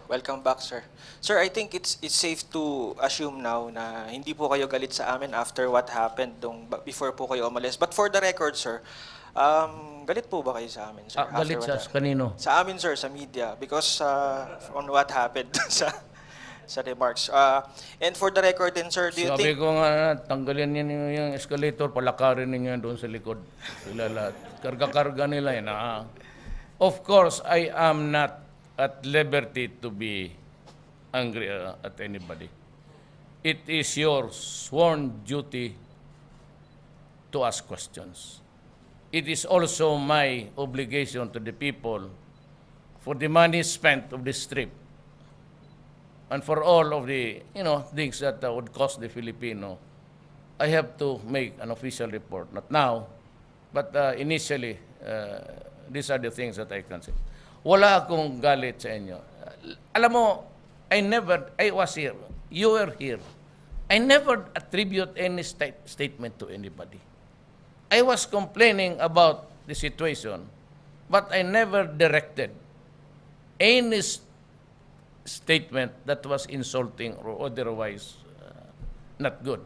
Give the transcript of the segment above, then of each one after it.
Welcome back, sir. Sir, I think it's safe to assume now na hindi po kayo galit sa amin after what happened before po kayo umalis. But for the record, sir, galit po ba kayo sa amin, sir? Galit sa kanino? Sa amin, sir, sa media. Because on what happened sa remarks. And for the record din, sir, do you Sabi think... ko nga, tanggalin niyo yung escalator, palakarin niyo doon sa likod. Sila lahat. Karga-karga nila yan. Of course, I am not at liberty to be angry at anybody. It is your sworn duty to ask questions. It is also my obligation to the people for the money spent of this trip and for all of the things that would cost the Filipino. I have to make an official report, not now, but initially, these are the things that I can say. Wala akong galit sa inyo. Alam mo, I was here. You were here. I never attribute any statement to anybody. I was complaining about the situation, but I never directed any statement that was insulting or otherwise not good.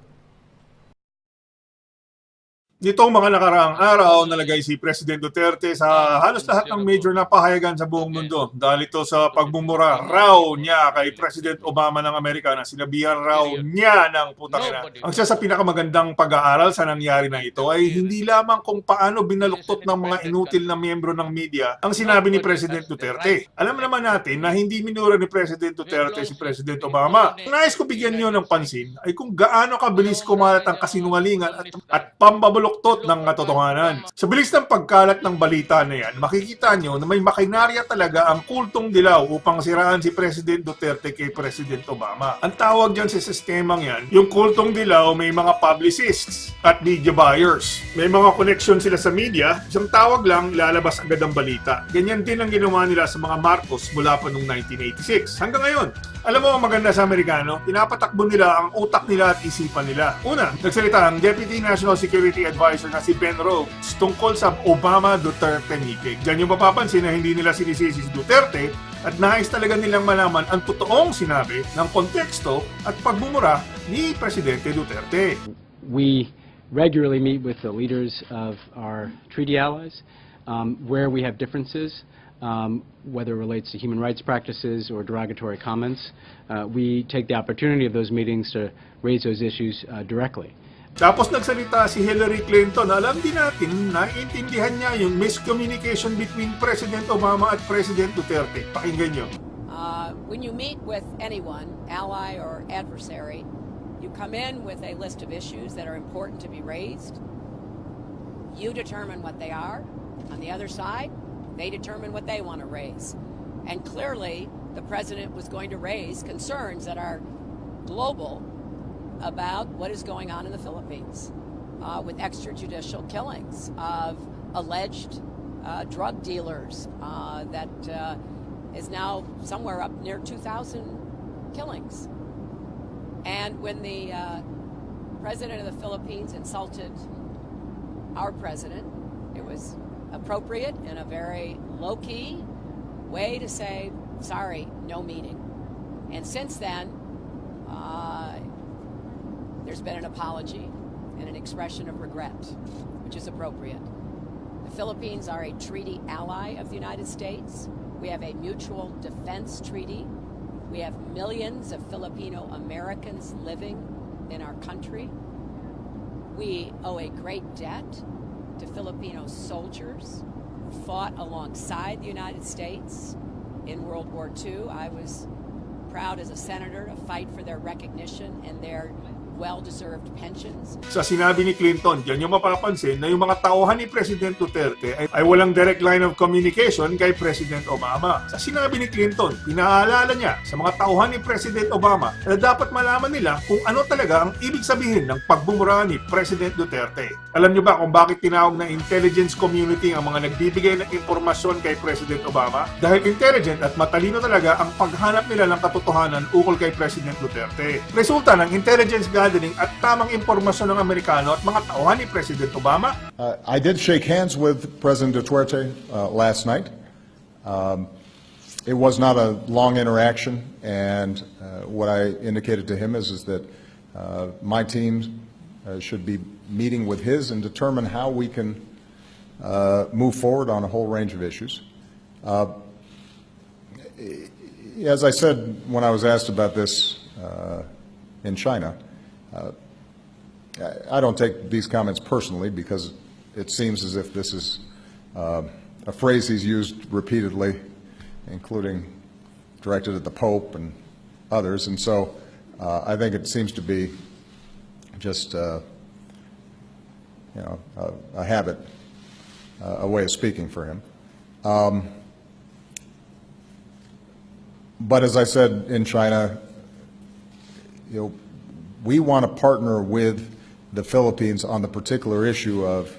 Nitong mga nakaraang araw, nalagay si President Duterte sa halos lahat ng major na pahayagan sa buong mundo dahil ito sa pagmumura raw niya kay President Obama ng Amerika na sinabihan raw niya ng putang ina. Ang isa sa pinakamagandang pag-aaral sa nangyari na ito ay hindi lamang kung paano binaluktot ng mga inutil na miyembro ng media ang sinabi ni President Duterte. Alam naman natin na hindi minura ni President Duterte si President Obama. Nais ko bigyan niyo ng pansin ay kung gaano kabilis kumalat ang kasinungalingan at pambabulok ng katotohanan. Sa bilis ng pagkalat ng balita na yan, makikita nyo na may makinarya talaga ang kultong dilaw upang siraan si President Duterte kay President Obama. Ang tawag dyan sa sistemang yan, yung kultong dilaw may mga publicists at media buyers. May mga connection sila sa media, isang tawag lang, lalabas agad ang balita. Ganyan din ang ginawa nila sa mga Marcos mula pa noong 1986. Hanggang ngayon, alam mo ang maganda sa Amerikano, pinapatakbo nila ang utak nila at isipan nila. Una, nagsalita ang Deputy National Security Advisor na si Ben Rhodes tungkol sa Obama-Duterte meeting. Diyan yung mapapansin na hindi nila sinisisi si Duterte at nais talaga nilang malaman ang totoong sinabi ng konteksto at pagbumura ni Presidente Duterte. We regularly meet with the leaders of our treaty allies where we have differences. Whether it relates to human rights practices or derogatory comments, we take the opportunity of those meetings to raise those issues directly. Tapos nagsalita si Hillary Clinton. Alam din natin, naiintindihan niya yung miscommunication between President Obama at President Duterte. Pakinggan niyo. When you meet with anyone, ally or adversary, you come in with a list of issues that are important to be raised. You determine what they are. On the other side, they determine what they want to raise. And clearly, the president was going to raise concerns that are global about what is going on in the Philippines with extrajudicial killings of alleged drug dealers that is now somewhere up near 2,000 killings. And when the president of the Philippines insulted our president, it was appropriate in a very low-key way to say, sorry, no meeting. And since then, there's been an apology and an expression of regret, which is appropriate. The Philippines are a treaty ally of the United States. We have a mutual defense treaty. We have millions of Filipino Americans living in our country. We owe a great debt to Filipino soldiers who fought alongside the United States in World War II. I was proud as a senator to fight for their recognition and their well-deserved pensions. Sa sinabi ni Clinton, diyan yung mapapansin na yung mga tauhan ni President Duterte ay walang direct line of communication kay President Obama. Sa sinabi ni Clinton, pinaalala niya sa mga tauhan ni President Obama na dapat malaman nila kung ano talaga ang ibig sabihin ng pagbumura ni President Duterte. Alam niyo ba kung bakit tinawag na intelligence community ang mga nagbibigay ng impormasyon kay President Obama? Dahil intelligent at matalino talaga ang paghanap nila ng katotohanan ukol kay President Duterte. Resulta ng intelligence gathering at tamang impormasyon ng Amerikano at mga tauhan ni President Obama. I did shake hands with President Duterte last night. It was not a long interaction, and what I indicated to him is that my team should be meeting with his and determine how we can move forward on a whole range of issues. As I said when I was asked about this in China, I don't take these comments personally because it seems as if this is a phrase he's used repeatedly, including directed at the Pope and others, and so I think it seems to be just a habit, a way of speaking for him. But as I said in China, we want to partner with the Philippines on the particular issue of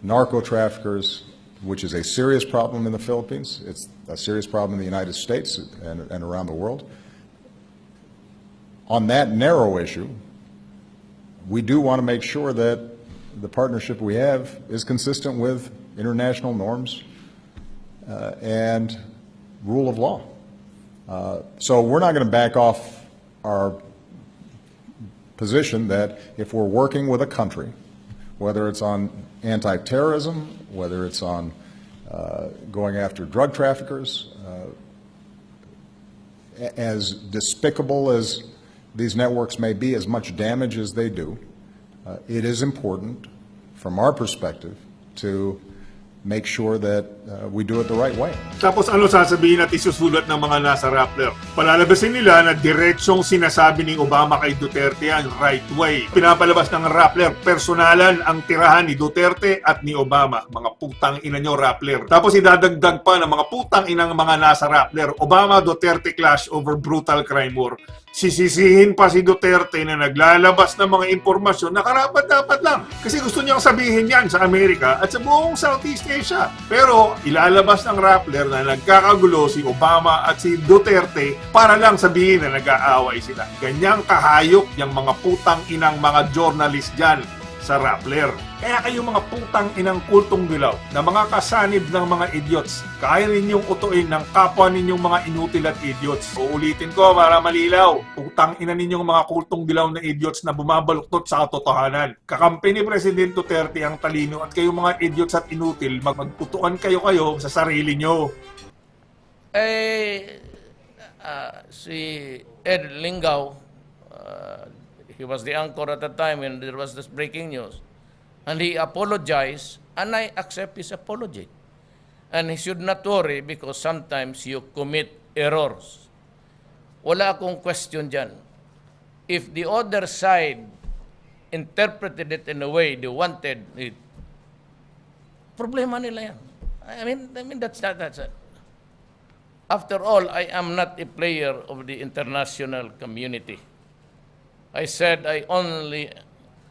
narco traffickers, which is a serious problem in the Philippines. It's a serious problem in the United States and around the world. On that narrow issue, we do want to make sure that the partnership we have is consistent with international norms and rule of law. So we're not going to back off our position that if we're working with a country, whether it's on anti-terrorism, whether it's on going after drug traffickers, as despicable as these networks may be, as much damage as they do, it is important from our perspective to make sure that we do it the right way. Tapos ano sasabihin at isusulat ng mga nasa Rappler? Palalabasin nila na diretsong sinasabi ni Obama kay Duterte yan, right way. Pinapalabas ng Rappler, personalan ang tirahan ni Duterte at ni Obama. Mga putang ina nyo, Rappler. Tapos idadagdag pa ng mga putang inang mga nasa Rappler, Obama-Duterte clash over brutal crime war. Sisisihin pa si Duterte na naglalabas ng mga impormasyon na karapat-dapat lang. Kasi gusto niyang sabihin yan sa Amerika at sa buong Southeast Asia. Pero ilalabas ng Rappler na nagkakagulo si Obama at si Duterte para lang sabihin na nag-aaway sila. Ganyang kahayop yung mga putang inang mga journalist dyan sa Rappler. Kaya kayo mga putang inang kultong dilaw na mga kasanib ng mga idiots, kaya ninyong utuin ng kapwa ninyong mga inutil at idiots. Uulitin ko para malilaw, putang ina ninyong mga kultong dilaw na idiots na bumabaluktot sa katotohanan. Kakampi ni President Duterte ang talino at kayo mga idiots at inutil, magputuan kayo sa sarili nyo. Si Ed Lingaw, he was the anchor at the time when there was this breaking news. And he apologized, and I accept his apology. And he should not worry because sometimes you commit errors. Wala akong question dyan. If the other side interpreted it in a way they wanted it, problema nila yan. I mean that's it. After all, I am not a player of the international community. I said I only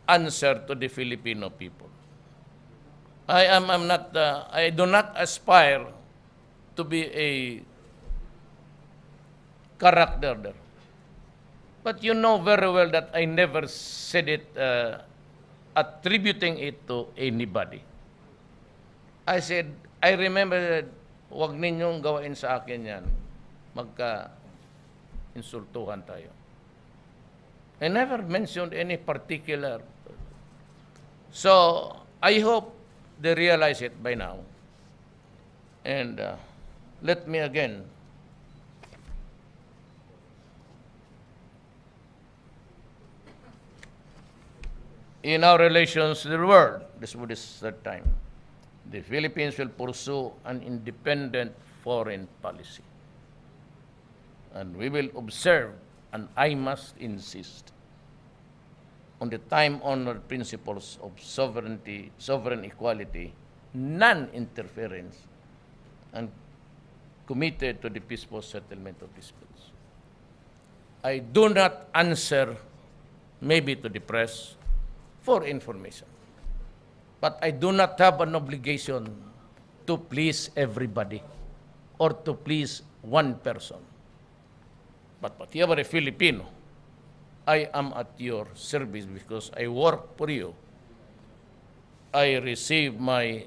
answer to the Filipino people. I do not aspire to be a character there. But you know very well that I never said it attributing it to anybody. I said, I remember that huwag ninyong gawain sa akin yan. Magka-insultuhan tayo. I never mentioned any particular. So, I hope they realize it by now. And let me again in our relations to the world, this will be the third time, the Philippines will pursue an independent foreign policy. And we will observe, and I must insist, on the time-honored principles of sovereignty, sovereign equality, non-interference, and committed to the peaceful settlement of disputes. I do not answer, maybe to the press, for information. But I do not have an obligation to please everybody or to please one person. But whatever a Filipino, I am at your service because I work for you. I receive my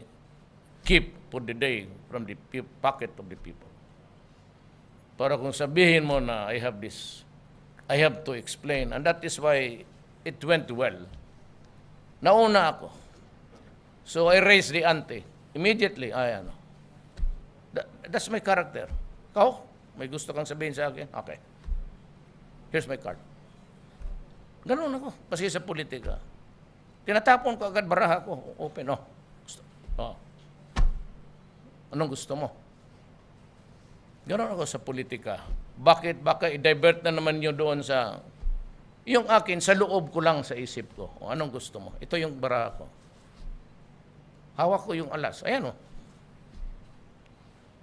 keep for the day from the pocket of the people. Para kung sabihin mo na I have this, I have to explain. And that is why it went well. Nauna ako. So I raised the ante. Immediately, that's my character. Ikaw, may gusto kang sabihin sa akin? Okay. Here's my card. Ganun ako. Kasi sa politika. Tinatapon ko agad baraha ko. Open, Anong gusto mo? Ganun ako sa politika. Bakit? Baka i-divert na naman nyo doon sa... Yung akin, sa loob ko lang sa isip ko. O anong gusto mo? Ito yung baraha ko. Hawak ko yung alas. Ayan o.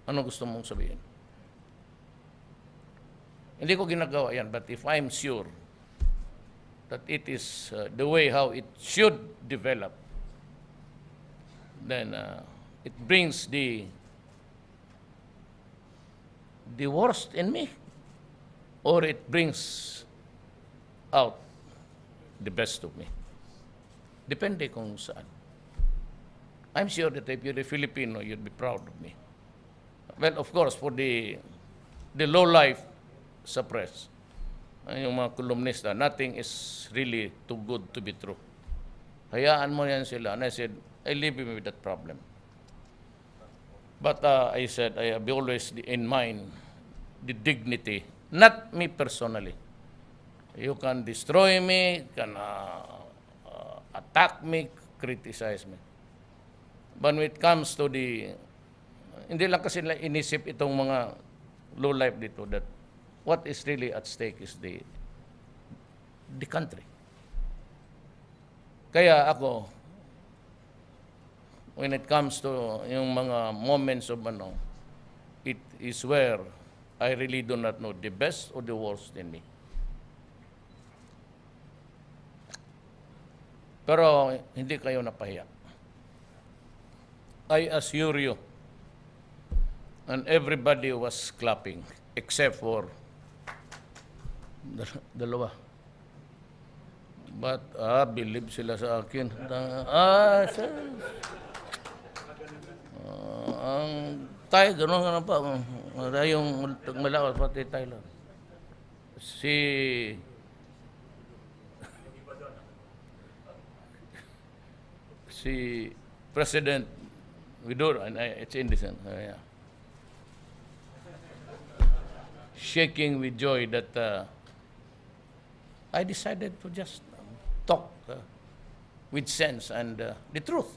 Anong gusto mong sabihin? Hindi ko ginagawa yan. But if I'm sure that it is the way how it should develop, then it brings the worst in me, or it brings out the best of me. Depende kung saan. I'm sure that if you're a Filipino, you'd be proud of me. Well, of course, for the low life sa press, yung mga kolumnista, nothing is really too good to be true. Hayaan mo yan sila. And I said, I leave him with that problem. But I said, I have always in mind the dignity, not me personally. You can destroy me, can attack me, criticize me. But when it comes to hindi lang kasi nila inisip itong mga low life dito that what is really at stake is the country. Kaya ako, when it comes to yung mga moments of it is where I really do not know the best or the worst in me. Pero hindi kayo napahiya. I assure you, and everybody was clapping except for dalawa. But believe sila sa akin. Ang tayo, gano'n pa. Yung malakas pati tayo lang. Si President Widodo, and it's indecent. Yeah. Shaking with joy that I decided to just talk with sense and the truth.